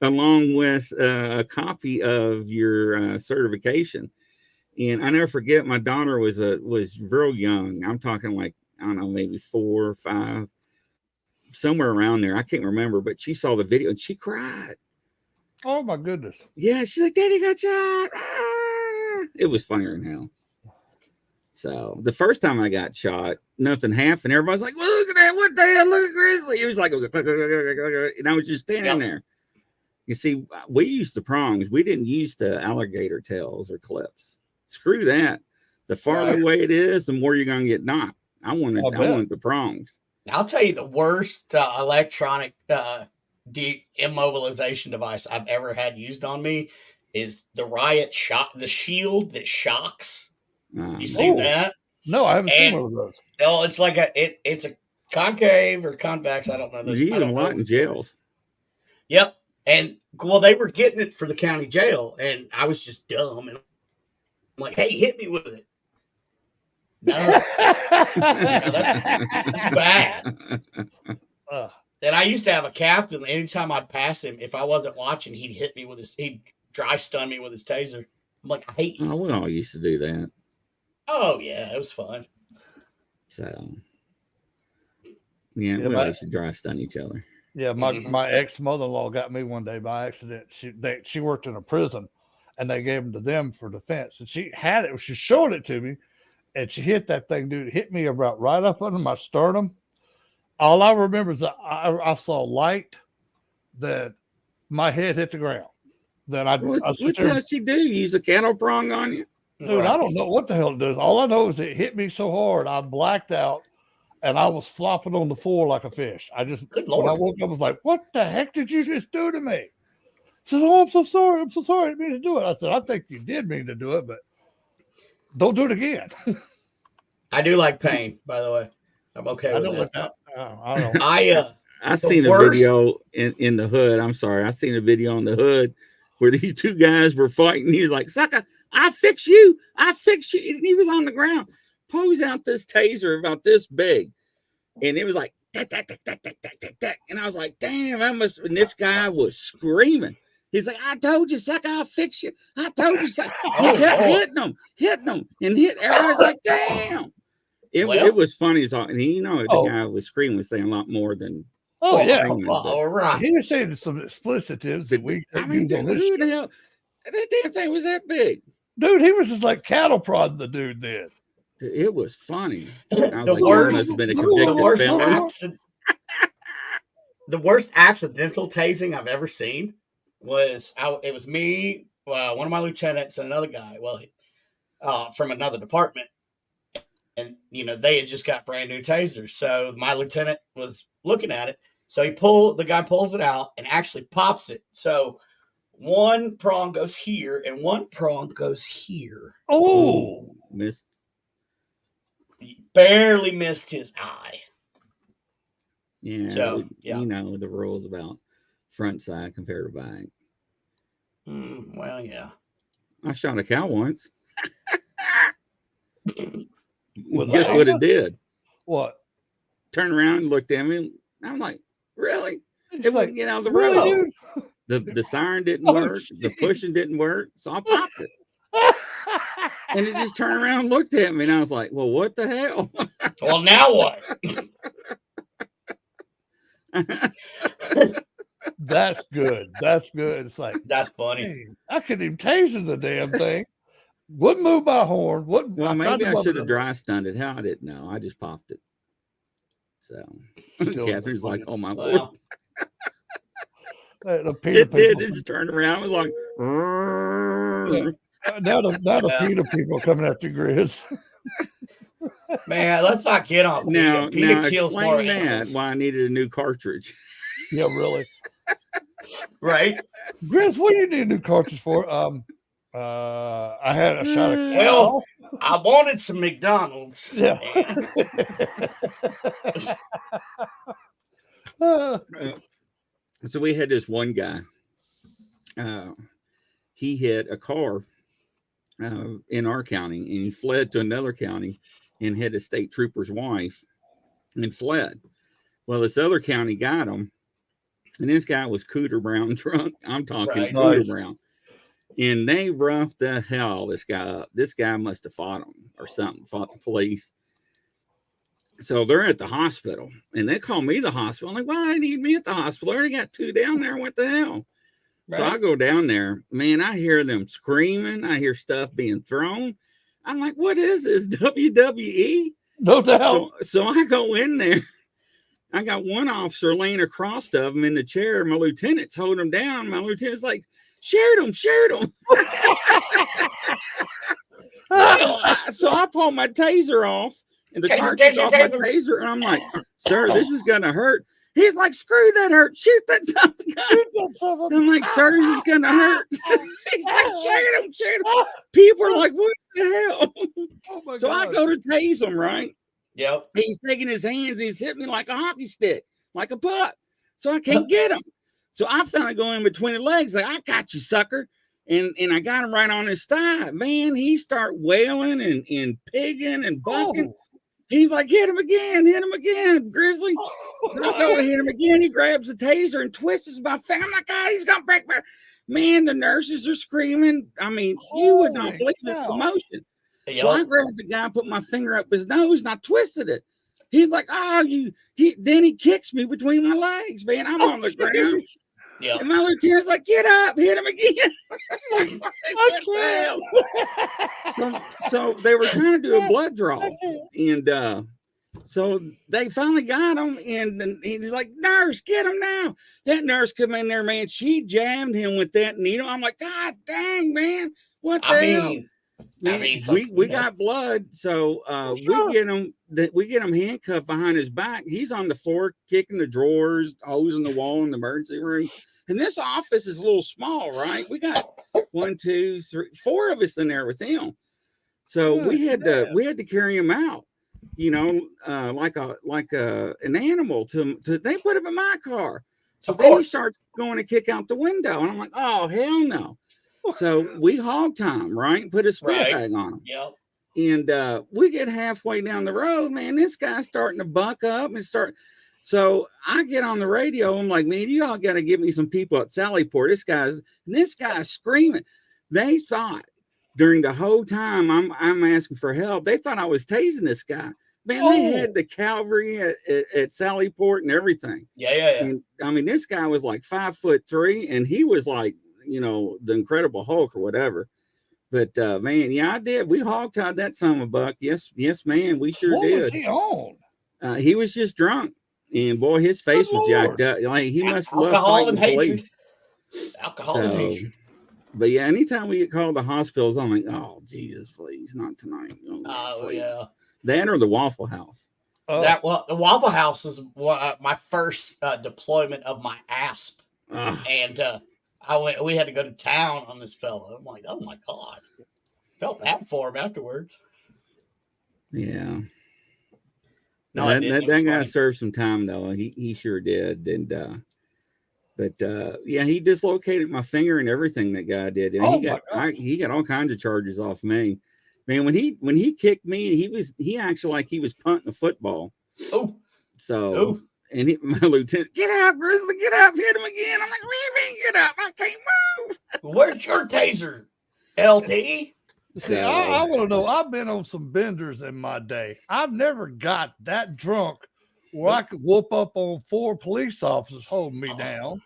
along with a copy of your certification. And I never forget, my daughter was real young. I'm talking like, I don't know, maybe 4 or 5, somewhere around there. I can't remember, but she saw the video and she cried. Oh my goodness! Yeah, she's like, "Daddy got shot." It was funnier than hell. So the first time I got shot, nothing happened. Everybody's like, well, look at that. What the hell? Look at Grizzly. He was like, and I was just standing there. You see, we used the prongs. We didn't use the alligator tails or clips. Screw that. The farther away it is, the more you're going to get knocked. I wanted the prongs. I'll tell you the worst electronic immobilization device I've ever had used on me is the Riot the shield that shocks. You see that? No, I haven't seen one of those. Oh, it's like it's a concave or convex. I don't know. You use them a lot in jails. Yep. And they were getting it for the county jail, and I was just dumb. And I'm like, hey, hit me with it. No, that's bad. And I used to have a captain. Anytime I'd pass him, if I wasn't watching, he'd dry stun me with his taser. I'm like, I hate you. Oh, we all used to do that. Oh yeah, it was fun. So we all used to dry stun each other. Yeah, my ex mother-in-law got me one day by accident. She worked in a prison, and they gave them to them for defense. And she had it. She showed it to me, and she hit that thing, dude. It hit me about right up under my sternum. All I remember is that I saw light, that my head hit the ground. Then what does she do? Use a cattle prong on you? Dude, I don't know what the hell it does. All I know is it hit me so hard, I blacked out, and I was flopping on the floor like a fish. When I woke up, I was like, what the heck did you just do to me? She said, oh, I'm so sorry. I didn't mean to do it. I said, I think you did mean to do it, but don't do it again. I do like pain, by the way. I'm okay with that. I don't know. I seen a video in the hood. I'm sorry. I seen a video on the hood where these two guys were fighting. He was like, sucker, I'll fix you. And he was on the ground. Pulls out this taser about this big. And it was like, tack, tack, tack, tack, tack, tack, tack, tack. And I was like, damn, and this guy was screaming. He's like, I told you, sucker, I'll fix you. I told you, sucker. He kept hitting them, and everybody's like, damn. It was funny as all. And the guy was screaming, saying a lot more than. Oh, yeah. All right. He was saying some explicitives that we. Who the hell? That damn thing was that big. Dude, he was just like cattle prodding the dude then. It was funny. I was the worst accidental tasing I've ever seen was it was me, one of my lieutenants, and another guy. From another department, and they had just got brand new tasers. So my lieutenant was looking at it. So the guy pulls it out and actually pops it. So one prong goes here and one prong goes here. Oh, missed. Barely missed his eye. Yeah. So, the rules about front side compared to back. Well, yeah. I shot a cow once. Guess what it did? What? Turned around and looked at me. And I'm like, really? It wouldn't get out of the really, road. The siren didn't work. The pushing didn't work. So I popped it. And it just turned around and looked at me. And I was like, well, what the hell? Well, now what? That's good. That's good. It's like, That's funny. hey, I couldn't even taser the damn thing. Wouldn't move my horn. Wouldn't. Well, maybe I should have dry. dry stunned it. How I didn't know. I just popped it. So Still Catherine's like, "Oh my Well, lord!" The PETA It did. people. It just turned around. It was like, Now the PETA people coming after Grizz. man, let's not get on now PETA kills more explain that animals. why I needed a new cartridge. Yeah, really. Right? Grizz, what do you need a new cartridge for? I had a shot of Well, I wanted some McDonald's. Yeah. So we had this one guy. He hit a car in our county, and he fled to another county and hit a state trooper's wife and fled. Well, this other county got him, and this guy was Cooter Brown drunk. I'm talking Right. Cooter Nice. Brown. And they roughed the hell this guy up. This guy must have fought him or something, fought the police. So they're at the hospital, and they call me the hospital. I'm like, why need me at the hospital? I already got 2 down there. What the hell? Right. So I go down there. Man, I hear them screaming. I hear stuff being thrown. I'm like, what is this, WWE? No doubt. So I go in there. I got one officer laying across of him in the chair. My lieutenant's holding him down. My lieutenant's like, shoot him. So I pull my taser off, and the cartridge off my taser, and I'm like, sir, this is gonna hurt. He's like, screw that hurt. Shoot that son of a gun. I'm like, sir, this is gonna hurt. He's like, shoot him. People are like, what the hell? Oh So God. I go to tase him, right? Yep. He's taking his hands, he's hitting me like a hockey stick, like a puck. So I can't get him. So I finally go in between the legs, like, I got you, sucker. And I got him right on his thigh. Man, he start wailing and pigging and bucking. He's like, hit him again, Grizzly. So I go to hit him again. He grabs the taser and twists my finger. I'm like, God, he's gonna break my man. The nurses are screaming. I mean, you would not believe this commotion. Yep. So I grabbed the guy, put my finger up his nose, and I twisted it. He's like, then he kicks me between my legs, man. I'm on the ground. Yep. And my lieutenant's like, get up, hit him again. So they were trying to do a blood draw. And so they finally got him. And he's like, nurse, get him now. That nurse come in there, man. She jammed him with that needle. I'm like, God dang, man. What the hell? We got blood, so we get him handcuffed behind his back. He's on the floor kicking the drawers, hosing the wall in the emergency room. And this office is a little small, right? We got 1, 2, 3, 4 of us in there with him. So we had to carry him out, like an animal. To they put him in my car. So then he starts going to kick out the window, and I'm like, oh hell no. So we hog time, right? Put a spit bag on him. Yep. And we get halfway down the road, man. This guy's starting to buck up and start. So I get on the radio. I'm like, man, you all got to give me some people at Sallyport. This guy's screaming. They thought during the whole time I'm asking for help, they thought I was tasing this guy. Man, they had the cavalry at Sallyport and everything. Yeah. And I mean, this guy was like 5'3", and he was like, the Incredible Hulk or whatever. But man, yeah, I did. We hog-tied that son of a buck. Yes, man, we sure did. What was he on? He was just drunk, and boy, his face was jacked up. Like he must love alcohol and fighting hatred. police. Alcohol and hatred. But yeah, anytime we get called to hospitals, I'm like, oh Jesus, please, not tonight. Please. Yeah. That or the Waffle House. The Waffle House was my first deployment of my ASP, and we had to go to town on this fella. I'm like, oh my God. Felt bad for him afterwards. Yeah. No, that guy served some time though. He sure did. And yeah, he dislocated my finger and everything, that guy did. And he got all kinds of charges off me. Man, when he kicked me, he acted like he was punting a football. Oh. So and my lieutenant, get up, Grizzly, get up, hit him again. I'm like, leave me, get up, I can't move. Where's your taser, LT? See, I want to know. I've been on some benders in my day. I've never got that drunk where I could whoop up on 4 police officers holding me down,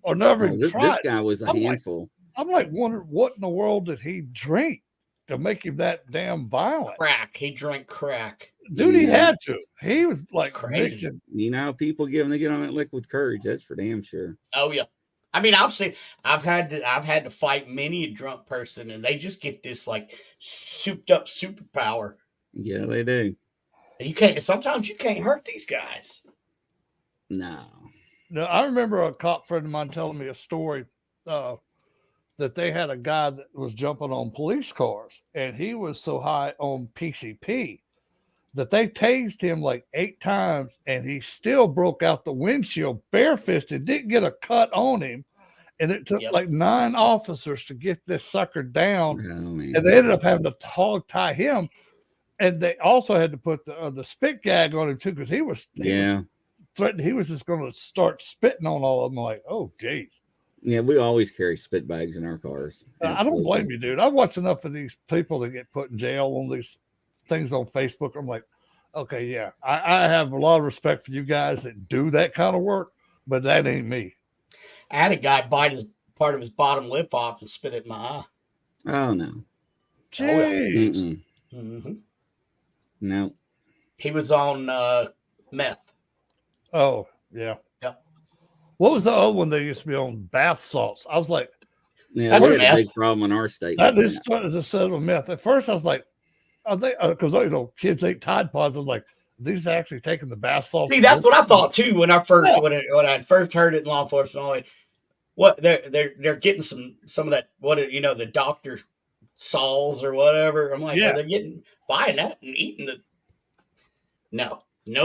or never even this tried. guy was a handful. I'm like wondering what in the world did he drink to make him that damn violent? Crack. He drank crack. Dude, he had to. He was like crazy. mixing. You know, people get on that liquid courage. That's for damn sure. Oh yeah. I mean, I've had to fight many a drunk person, and they just get this like souped up superpower. Yeah, they do. And sometimes you can't hurt these guys. No. Now, I remember a cop friend of mine telling me a story that they had a guy that was jumping on police cars, and he was so high on PCP that they tased him like 8 times, and he still broke out the windshield barefisted, didn't get a cut on him. And it took like 9 officers to get this sucker down. And they ended up having to hog tie him. And they also had to put the spit gag on him too, because he was threatened. He was just going to start spitting on all of them. Like, oh, geez. Yeah, we always carry spit bags in our cars. I don't blame you, dude. I've watched enough of these people that get put in jail on these things on Facebook. I'm like, okay, yeah, I have a lot of respect for you guys that do that kind of work, but that ain't me. I had a guy bite part of his bottom lip off and spit it in my eye. Oh, no. Jeez. Mm-hmm. No. He was on meth. Oh, yeah. Yep. What was the other one that used to be on? Bath salts. I was like, yeah, that's a big problem in our state. That is a set of meth. At first, I was like, are they? Because kids ate Tide Pods. I'm like, these are actually taking the bath salts. See, that's what I thought too when I first when I first heard it in law enforcement. What they're getting some of that the Dr. Sauls or whatever. I'm like, they're buying that and eating it. No,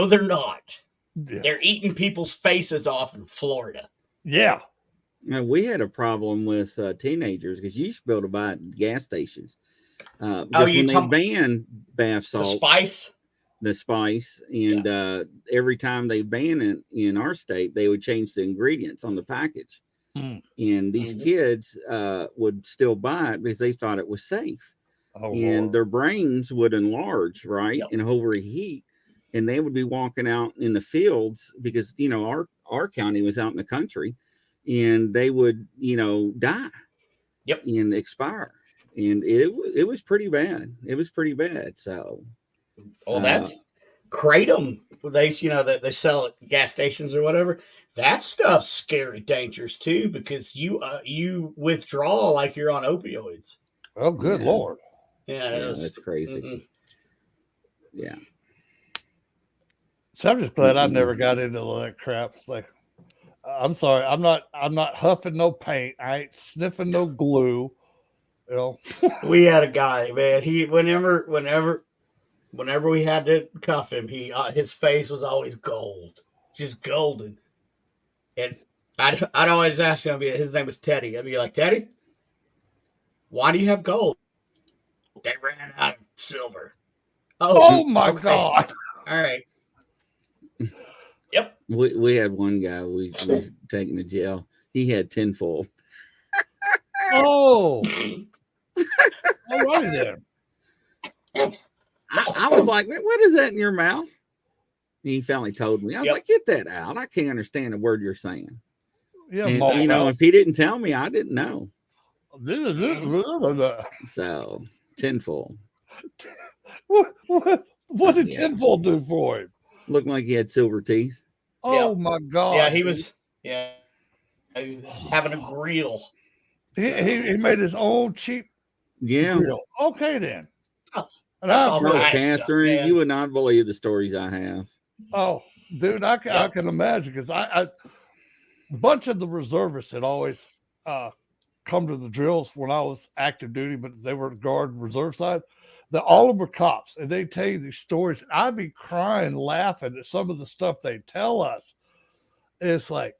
they're not. Yeah. They're eating people's faces off in Florida. Yeah. Now, we had a problem with teenagers because you used to be able to buy it at gas stations. Because when they banned bath salt, the spice, and every time they ban it in our state, they would change the ingredients on the package. And these kids would still buy it because they thought it was safe. And their brains would enlarge, right? And overheat. And they would be walking out in the fields because, our county was out in the country, and they would, die and expire. And it was pretty bad. It was pretty bad. So, that's kratom. They they sell at gas stations or whatever. That stuff's scary, dangerous too, because you withdraw like you're on opioids. Oh, good Lord! Yeah, that's crazy. Mm-mm. Yeah. So I'm just glad I never got into that crap. It's like, I'm sorry, I'm not huffing no paint. I ain't sniffing no glue. We had a guy, man. He whenever we had to cuff him, his face was always gold, just golden. And I'd always ask him. His name was Teddy. I'd be like, Teddy, why do you have gold? They ran out of silver. Oh my God! All right. Yep. We had one guy we was taken to jail. He had tinfoil. Oh. All right then. I was like, what is that in your mouth? And he finally told me. I was like, get that out. I can't understand a word you're saying. Yeah, and, if he didn't tell me, I didn't know. So, tinfoil. What did tinfoil do for him? Looked like he had silver teeth. Oh my God! Yeah, he was. Yeah, having a grill. He made his own cheap. Yeah. Grill. Okay then. Oh, Catherine, stuff, you would not believe the stories I have. Oh, dude, I can imagine because a bunch of the reservists had always come to the drills when I was active duty, but they were guard reserve side. All of them were cops, and they tell you these stories. And I'd be crying, laughing at some of the stuff they tell us. It's like,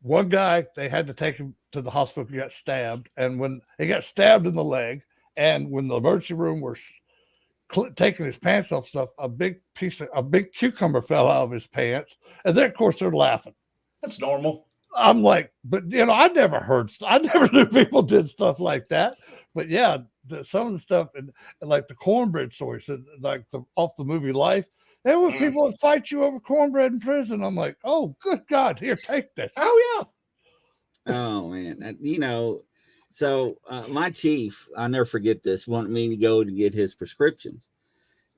one guy, they had to take him to the hospital. He got stabbed, and when he got stabbed in the leg, and when the emergency room were taking his pants off, stuff, a big cucumber fell out of his pants, and then of course they're laughing. That's normal. I'm like, but I never knew people did stuff like that. But yeah, some of the stuff and like the cornbread stories, like off the movie Life, There were people that fight you over cornbread in prison. I'm like, oh, good God, here, take this. Oh yeah. Oh man, so my chief, I'll never forget this, wanted me to go to get his prescriptions,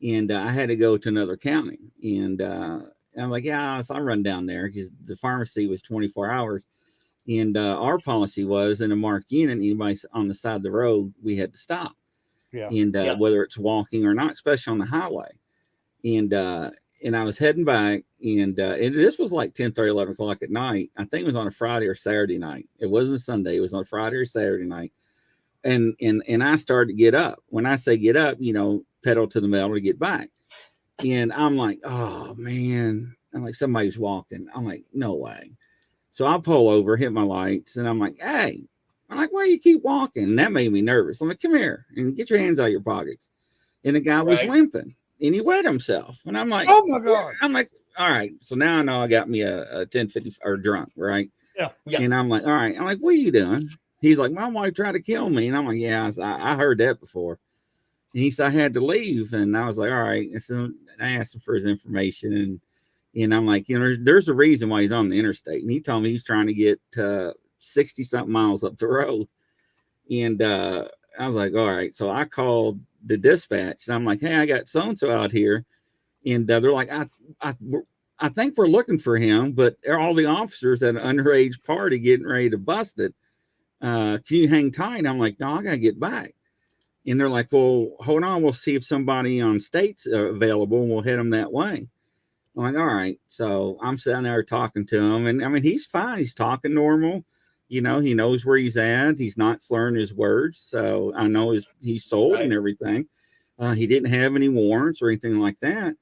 and I had to go to another county, and I'm like, yeah, so I'll run down there because the pharmacy was 24 hours, and our policy was in a marked unit, anybody on the side of the road, we had to stop, and whether it's walking or not, especially on the highway. And I was heading back, and this was like 10:30, 11 o'clock at night. I think it was on a Friday or Saturday night. It wasn't a Sunday. It was on a Friday or Saturday night. And I started to get up. When I say get up, pedal to the metal to get back. And I'm like, oh, man. I'm like, somebody's walking. I'm like, no way. So I pull over, hit my lights, and I'm like, hey. I'm like, why do you keep walking? And that made me nervous. I'm like, come here and get your hands out of your pockets. And the guy was limping. And he wet himself. And I'm like, oh my God. I'm like, all right. So now I know I got me a 1050 or drunk, right? Yeah. And I'm like, all right. I'm like, what are you doing? He's like, my wife tried to kill me. And I'm like, yeah, I heard that before. And he said I had to leave. And I was like, all right. And so I asked him for his information. And I'm like, there's a reason why he's on the interstate. And he told me he's trying to get 60 something miles up the road. And I was like, all right. So I called the dispatch, and I'm like, hey, I got so-and-so out here. And they're like, I think we're looking for him, but all the officers at an underage party getting ready to bust it. Can you hang tight? And I'm like, no, I got to get back. And they're like, well, hold on. We'll see if somebody on state's available, and we'll head them that way. I'm like, all right. So I'm sitting there talking to him, and I mean, he's fine. He's talking normal. He knows where he's at. He's not slurring his words. So I know he's sold and everything. He didn't have any warrants or anything like that.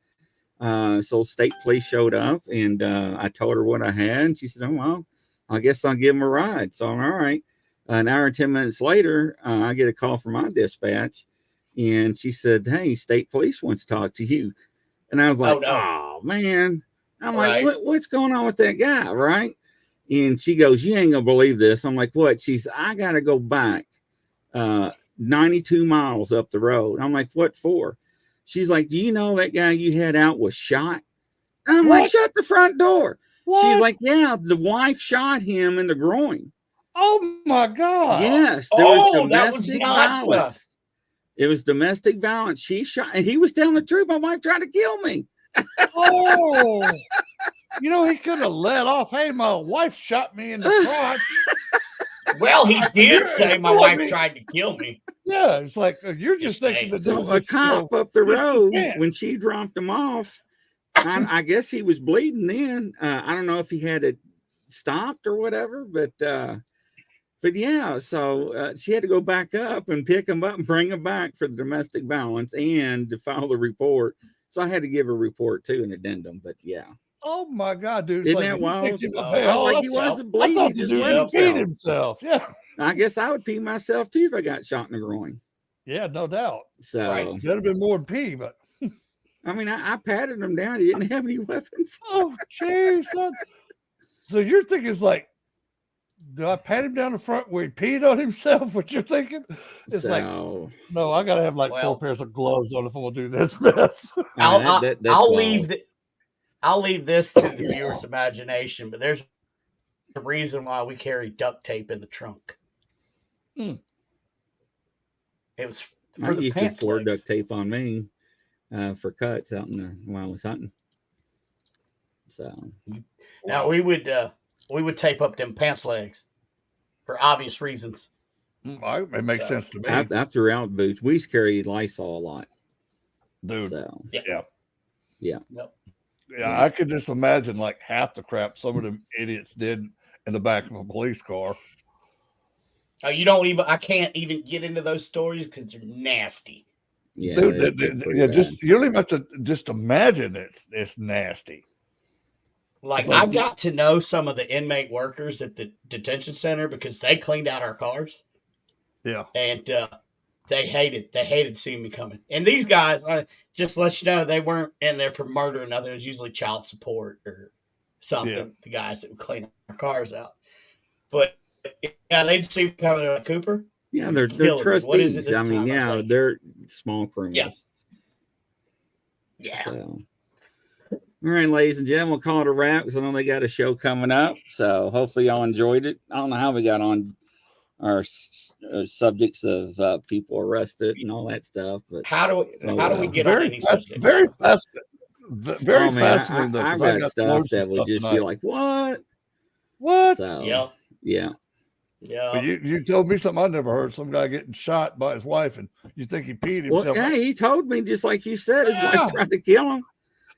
So state police showed up, and I told her what I had. And she said, oh, well, I guess I'll give him a ride. So I'm all right. An hour and 10 minutes later, I get a call from my dispatch, and she said, hey, state police wants to talk to you. And I was like, oh man. I'm like, what's going on with that guy? Right. And she goes, you ain't gonna believe this. I'm like, what? She's, I gotta go back 92 miles up the road. I'm like, what for? She's like, do you know that guy you had out was shot? And I'm like, shut the front door. What? She's like, yeah, the wife shot him in the groin. Oh my God. Yes, there was domestic violence. It was domestic violence. She shot, and he was telling the truth. My wife tried to kill me. Oh, he could have let off. Hey, my wife shot me in the crotch. Well, he did say my wife tried to kill me. Yeah, it's like you're just thinking that. So a cop up the road, when she dropped him off, I guess he was bleeding then. I don't know if he had it stopped or whatever, but yeah, so she had to go back up and pick him up and bring him back for the domestic violence and to file the report. So I had to give a report too, an addendum, but yeah. Oh my God, dude. Isn't that wild? He wasn't bleeding. He just wet himself. Yeah. I guess I would pee myself too if I got shot in the groin. Yeah, no doubt. So that'd have been more than pee, but I mean, I patted him down. He didn't have any weapons. Oh, jeez. So you're thinking it's like, do I pat him down the front where he peed on himself? What you're thinking? It's like, no, I got to have 4 pairs of gloves on if I'm going to do this mess. I'll leave this to the viewer's imagination, but there's a reason why we carry duct tape in the trunk. It was for the used pants to pour legs. duct tape on me for cuts out while I was hunting. So now we would tape up them pants legs for obvious reasons. It makes sense to me. I threw out boots. We used to carry Lysol a lot, dude. So yeah. Yep. Yeah, I could just imagine half the crap some of them idiots did in the back of a police car. Oh, I can't even get into those stories because they're nasty. Yeah, dude, you only have to just imagine it's nasty. I got to know some of the inmate workers at the detention center because they cleaned out our cars. Yeah. And they hated seeing me coming. And these guys, just to let you know, they weren't in there for murder or nothing. It was usually child support or something. Yeah. The guys that would clean our cars out. But yeah, they'd see me coming to Cooper. Yeah, they're trustees. They're small criminals. Yeah. So, All right, ladies and gentlemen, we'll call it a wrap because I know they got a show coming up. So hopefully y'all enjoyed it. I don't know how we got on our subjects of people arrested and all that stuff, but how do we get on any subject? Very fascinating. Though, I've got stuff that would just be like, what? So yeah. But you told me something I never heard. Some guy getting shot by his wife, and you think he peed himself. Well, yeah, he told me just like you said, his wife tried to kill him.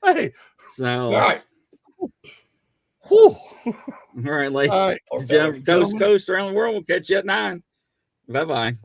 Hey, so all right. All right, ladies. All right. Coast around the world. We'll catch you at 9. Bye-bye.